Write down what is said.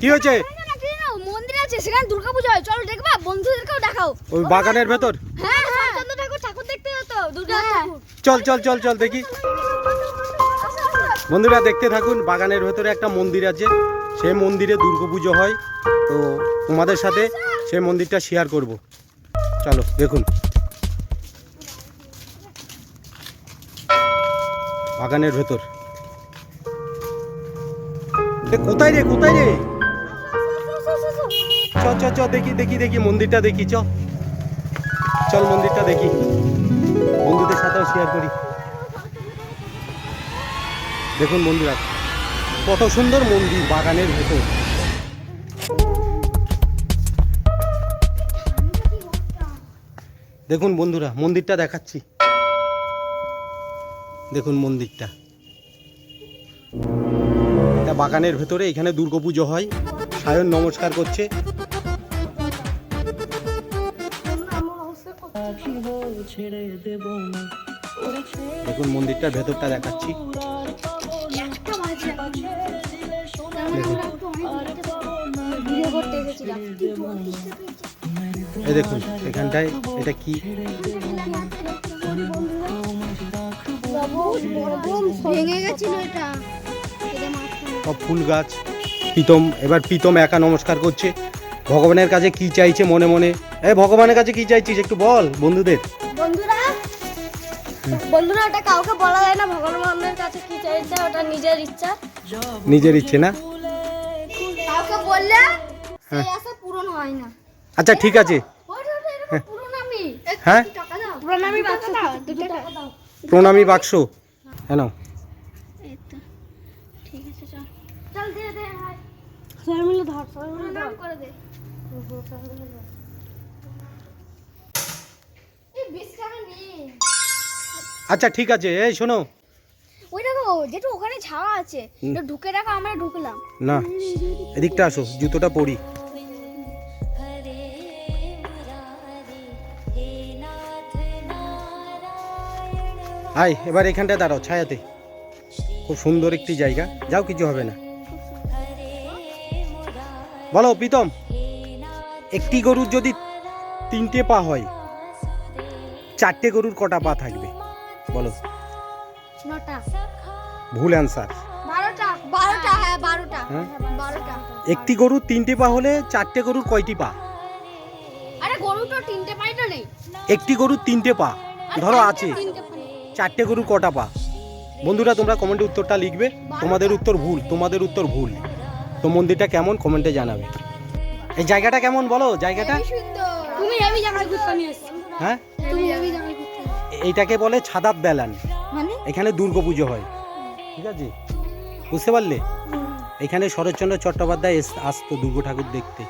কি হয়েছে? মন্দির আছে, সেখানে দুর্গাপূজা হয়, চলো দেখবা, বন্ধুদেরকেও দেখাও। ওই বাগানের ভেতর? হ্যাঁ হ্যাঁ, ঠাকুর দেখতে যেত, দুর্গা ঠাকুর। চল চল চল চল দেখি। বন্ধুরা দেখতে থাকুন, বাগানের ভেতরে একটা মন্দির আছে, সেই মন্দিরে দুর্গাপুজো হয়। তো তোমাদের সাথে সেই মন্দিরটা শেয়ার করব, চলো দেখুন। বাগানের ভেতর কোথায় রে, কোথায় রে? চ চ চ দেখি দেখি দেখি মন্দিরটা দেখি, চ চল মন্দিরটা দেখি, বন্ধুদের সাথেও শেয়ার করি। দেখুন বন্ধুরা, কত সুন্দর মন্দির বাগানের ভেতর। দেখুন বন্ধুরা, মন্দিরটা দেখাচ্ছি, দেখুন মন্দিরটা। এটা বাগানের ভেতরে, এখানে দুর্গাপুজো হয়। সায়ন নমস্কার করছে। দেখুন মন্দিরটার ভেতরটা দেখাচ্ছি। এই দেখুন এখানটায়, এটা কি? সব ফুল গাছ। প্রীতম, এবার প্রীতম একা নমস্কার করছে। ভগবানের কাছে কি চাইছে মনে মনে? ভগবানের কাছে কি চাইছিস একটু বল বন্ধুদের। বন্ধুরা ওটা কাউকে বলা যায় না, ভগবানের কাছে কি চাইছে ওটা নিজের ইচ্ছা, নিজের ইচ্ছে না, কাউকে বললে সেই আশা পূরণ হয় না। আচ্ছা ঠিক আছে। হ্যাঁ প্রণামী বাক্স দাও, 2 টাকা দাও। প্রণামী বাক্স হ্যাঁ নাও। এই তো ঠিক আছে, চল চল দে দে, হাই সবাই মিলে ধর, সবাই মিলে নাম করে দে। এই বিস্কারে নে। আচ্ছা ঠিক আছে। এই শোনো, ওই দেখো যেটা ওখানে ছাওয়া আছে, এটা ঢুকে রাখো, আমরা ঢুকলাম না এদিকটা আসো, জুতোটা পরি। আয় এবার এখানটায় দাঁড়াও ছায়াতে, খুব সুন্দর একটি জায়গা। যাও, কিছু হবে না। বলো প্রীতম, একটি গরুর যদি 3টে পা হয়, 4টে গরুর কটা পা থাকবে বলো? 9টা। ভুল অ্যান্সার। 12টা। 12টা, হ্যাঁ 12টা। হ্যাঁ 12টা। একটি গরুর 3টে পা হলে 4টে গরুর কয়টি পা? আরে গরু তো 3টে পাই তো নেই। একটি গরুর 3টে পা ধরো আছে, 4টে গরুর কটা পা? বন্ধুরা তোমরা কমেন্টে উত্তরটা লিখবে। তোমাদের উত্তর ভুল, তোমাদের উত্তর ভুল। তো মন্দিরটা কেমন কমেন্টে জানাবে। এই জায়গাটা কেমন বলো? জায়গাটা তুমি হেভি জায়গায় ঘুরতে নিয়ে এসেছো। হ্যাঁ তুমি হেভি জায়গায় ঘুরতে। এইটাকে বলে ছাদাত বেলান। মানে এখানে দুর্গাপুজো হয়, ঠিক আছে, বুঝতে পারলে? এখানে শরৎচন্দ্র চট্টোপাধ্যায় আসতো দুর্গা ঠাকুর দেখতে।